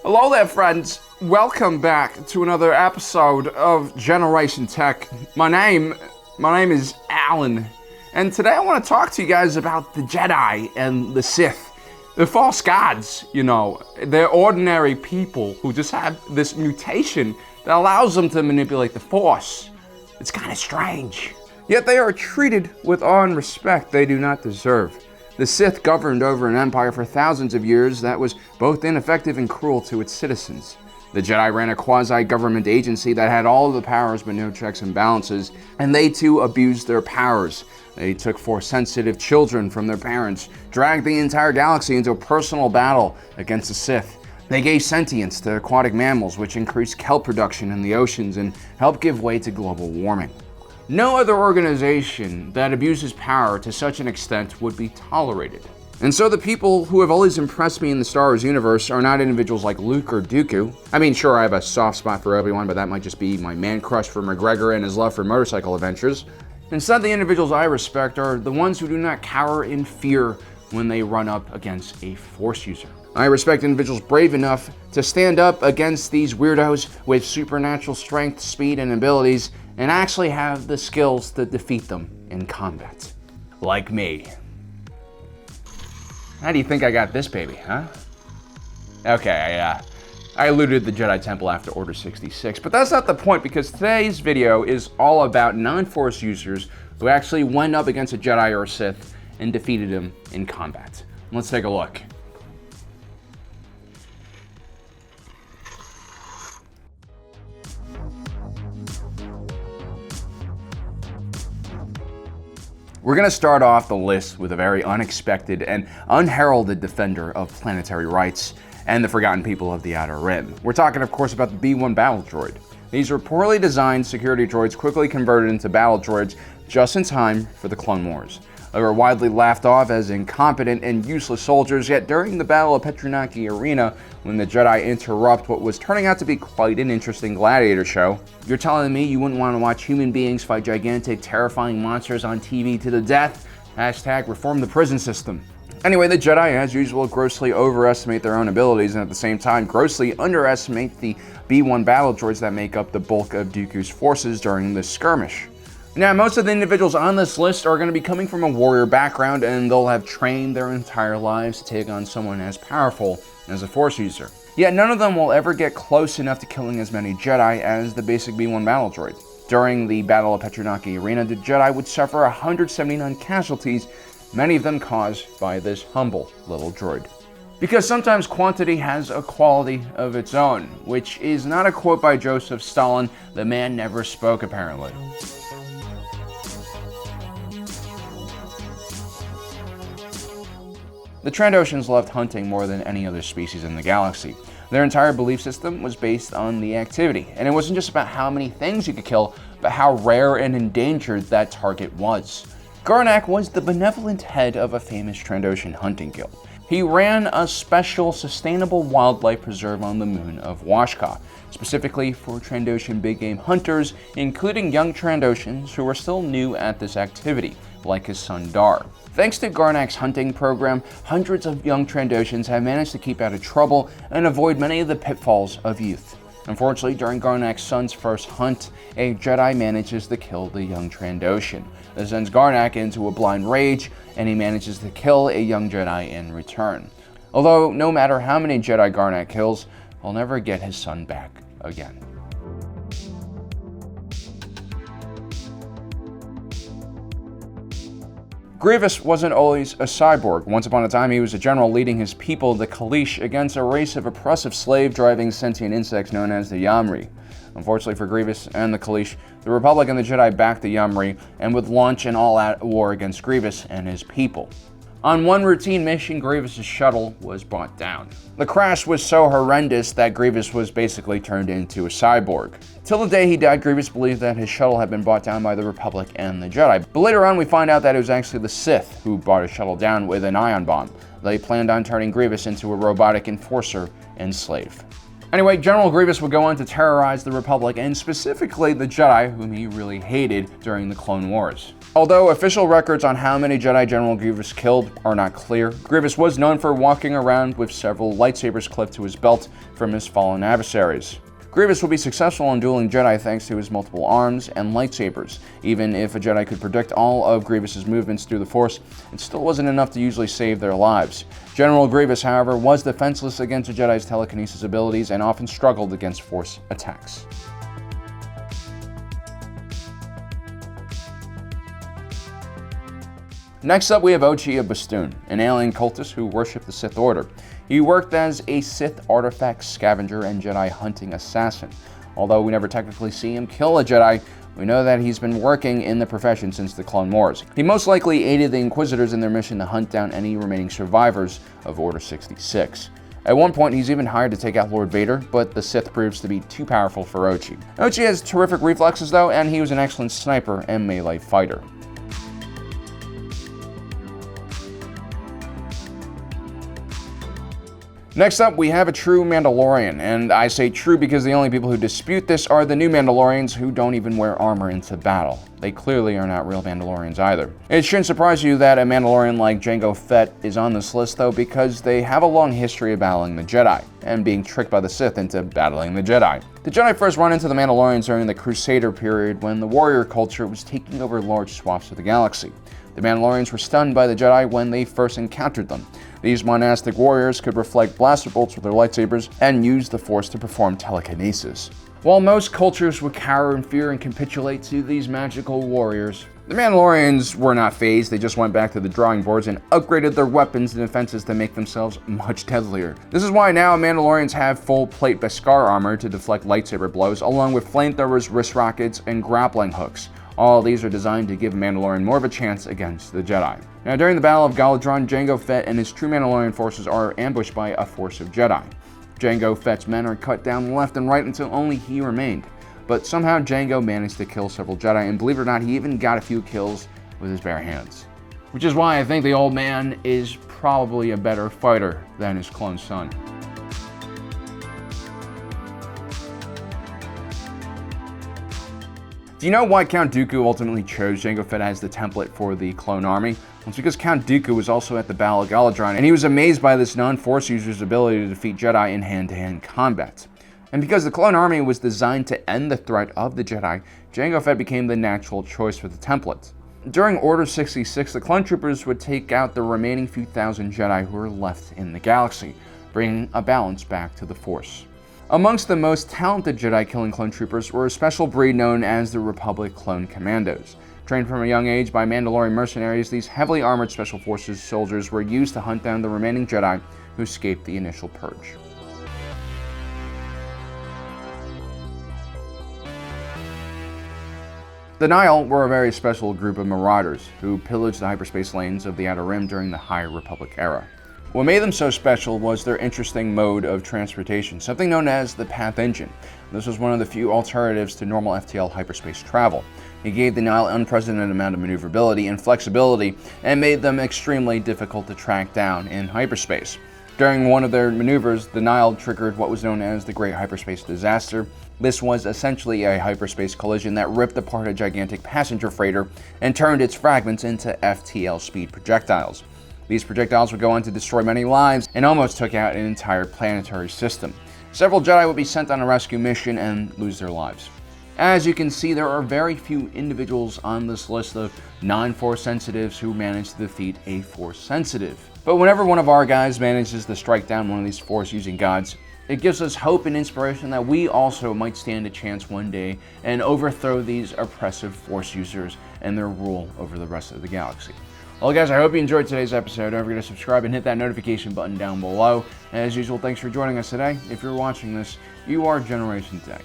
Hello there, friends. Welcome back to another episode of Generation Tech. My name is Alan, and today I want to talk to you guys about the Jedi and the Sith. They're false gods, you know. They're ordinary people who just have this mutation that allows them to manipulate the Force. It's kind of strange. Yet they are treated with awe and respect they do not deserve. The Sith governed over an empire for thousands of years that was both ineffective and cruel to its citizens. The Jedi ran a quasi-government agency that had all of the powers but no checks and balances, and they too abused their powers. They took Force-sensitive children from their parents, dragged the entire galaxy into a personal battle against the Sith. They gave sentience to aquatic mammals, which increased kelp production in the oceans and helped give way to global warming. No other organization that abuses power to such an extent would be tolerated. And so the people who have always impressed me in the Star Wars universe are not individuals like Luke or Dooku. I mean, sure, I have a soft spot for Obi-Wan, but that might just be my man crush for McGregor and his love for motorcycle adventures. Instead, the individuals I respect are the ones who do not cower in fear when they run up against a Force user. I respect individuals brave enough to stand up against these weirdos with supernatural strength, speed, and abilities, and actually have the skills to defeat them in combat. Like me. How do you think I got this baby, huh? Okay, I looted the Jedi Temple after Order 66, but that's not the point, because today's video is all about non-Force users who actually went up against a Jedi or a Sith and defeated him in combat. Let's take a look. We're going to start off the list with a very unexpected and unheralded defender of planetary rights and the forgotten people of the Outer Rim. We're talking, of course, about the B-1 battle droid. These were poorly designed security droids quickly converted into battle droids just in time for the Clone Wars. They were widely laughed off as incompetent and useless soldiers, yet during the Battle of Petranaki Arena, when the Jedi interrupt what was turning out to be quite an interesting gladiator show, you're telling me you wouldn't want to watch human beings fight gigantic, terrifying monsters on TV to the death? Hashtag reform the prison system. Anyway, the Jedi, as usual, grossly overestimate their own abilities and at the same time grossly underestimate the B-1 battle droids that make up the bulk of Dooku's forces during this skirmish. Now, most of the individuals on this list are going to be coming from a warrior background, and they'll have trained their entire lives to take on someone as powerful as a Force user. Yet none of them will ever get close enough to killing as many Jedi as the basic B-1 battle droid. During the Battle of Petranaki Arena, the Jedi would suffer 179 casualties, many of them caused by this humble little droid. Because sometimes quantity has a quality of its own, which is not a quote by Joseph Stalin. The man never spoke, apparently. The Trandoshans loved hunting more than any other species in the galaxy. Their entire belief system was based on the activity, and it wasn't just about how many things you could kill, but how rare and endangered that target was. Garnak was the benevolent head of a famous Trandoshan hunting guild. He ran a special sustainable wildlife preserve on the moon of Washka, specifically for Trandoshan big game hunters, including young Trandoshans who were still new at this activity, like his son Dar. Thanks to Garnak's hunting program, hundreds of young Trandoshans have managed to keep out of trouble and avoid many of the pitfalls of youth. Unfortunately, during Garnak's son's first hunt, a Jedi manages to kill the young Trandoshan. This sends Garnak into a blind rage, and he manages to kill a young Jedi in return. Although, no matter how many Jedi Garnak kills, he'll never get his son back again. Grievous wasn't always a cyborg. Once upon a time, he was a general leading his people, the Kaleesh, against a race of oppressive slave-driving sentient insects known as the Yamri. Unfortunately for Grievous and the Kaleesh, the Republic and the Jedi backed the Yamri and would launch an all-out war against Grievous and his people. On one routine mission, Grievous' shuttle was brought down. The crash was so horrendous that Grievous was basically turned into a cyborg. Till the day he died, Grievous believed that his shuttle had been brought down by the Republic and the Jedi. But later on, we find out that it was actually the Sith who brought his shuttle down with an ion bomb. They planned on turning Grievous into a robotic enforcer and slave. Anyway, General Grievous would go on to terrorize the Republic, and specifically the Jedi, whom he really hated during the Clone Wars. Although official records on how many Jedi General Grievous killed are not clear, Grievous was known for walking around with several lightsabers clipped to his belt from his fallen adversaries. Grievous would be successful in dueling Jedi thanks to his multiple arms and lightsabers. Even if a Jedi could predict all of Grievous's movements through the Force, it still wasn't enough to usually save their lives. General Grievous, however, was defenseless against a Jedi's telekinesis abilities and often struggled against Force attacks. Next up, we have Ochi of Bastoon, an alien cultist who worshipped the Sith Order. He worked as a Sith artifact scavenger and Jedi hunting assassin. Although we never technically see him kill a Jedi, we know that he's been working in the profession since the Clone Wars. He most likely aided the Inquisitors in their mission to hunt down any remaining survivors of Order 66. At one point, he's even hired to take out Lord Vader, but the Sith proves to be too powerful for Ochi. Ochi has terrific reflexes though, and he was an excellent sniper and melee fighter. Next up, we have a true Mandalorian, and I say true because the only people who dispute this are the new Mandalorians who don't even wear armor into battle. They clearly are not real Mandalorians either. It shouldn't surprise you that a Mandalorian like Jango Fett is on this list though, because they have a long history of battling the Jedi, and being tricked by the Sith into battling the Jedi. The Jedi first run into the Mandalorians during the Crusader period when the warrior culture was taking over large swaths of the galaxy. The Mandalorians were stunned by the Jedi when they first encountered them. These monastic warriors could reflect blaster bolts with their lightsabers and use the Force to perform telekinesis. While most cultures would cower in fear and capitulate to these magical warriors, the Mandalorians were not fazed. They just went back to the drawing boards and upgraded their weapons and defenses to make themselves much deadlier. This is why now Mandalorians have full plate Beskar armor to deflect lightsaber blows, along with flamethrowers, wrist rockets, and grappling hooks. All of these are designed to give a Mandalorian more of a chance against the Jedi. Now, during the Battle of Galadron, Jango Fett and his true Mandalorian forces are ambushed by a force of Jedi. Jango Fett's men are cut down left and right until only he remained. But somehow Jango managed to kill several Jedi, and believe it or not, he even got a few kills with his bare hands. Which is why I think the old man is probably a better fighter than his clone son. Do you know why Count Dooku ultimately chose Jango Fett as the template for the clone army? Well, it's because Count Dooku was also at the Battle of Galadron, and he was amazed by this non-Force user's ability to defeat Jedi in hand-to-hand combat. And because the clone army was designed to end the threat of the Jedi, Jango Fett became the natural choice for the template. During Order 66, the clone troopers would take out the remaining few thousand Jedi who were left in the galaxy, bringing a balance back to the Force. Amongst the most talented Jedi-killing clone troopers were a special breed known as the Republic Clone Commandos. Trained from a young age by Mandalorian mercenaries, these heavily armored Special Forces soldiers were used to hunt down the remaining Jedi who escaped the initial purge. The Nihil were a very special group of marauders who pillaged the hyperspace lanes of the Outer Rim during the High Republic era. What made them so special was their interesting mode of transportation, something known as the Path Engine. This was one of the few alternatives to normal FTL hyperspace travel. It gave the Nihil an unprecedented amount of maneuverability and flexibility, and made them extremely difficult to track down in hyperspace. During one of their maneuvers, the Nihil triggered what was known as the Great Hyperspace Disaster. This was essentially a hyperspace collision that ripped apart a gigantic passenger freighter and turned its fragments into FTL speed projectiles. These projectiles would go on to destroy many lives and almost took out an entire planetary system. Several Jedi would be sent on a rescue mission and lose their lives. As you can see, there are very few individuals on this list of non-Force sensitives who manage to defeat a Force sensitive. But whenever one of our guys manages to strike down one of these Force-using gods, it gives us hope and inspiration that we also might stand a chance one day and overthrow these oppressive Force users and their rule over the rest of the galaxy. Well guys, I hope you enjoyed today's episode. Don't forget to subscribe and hit that notification button down below. And as usual, thanks for joining us today. If you're watching this, you are Generation Tech.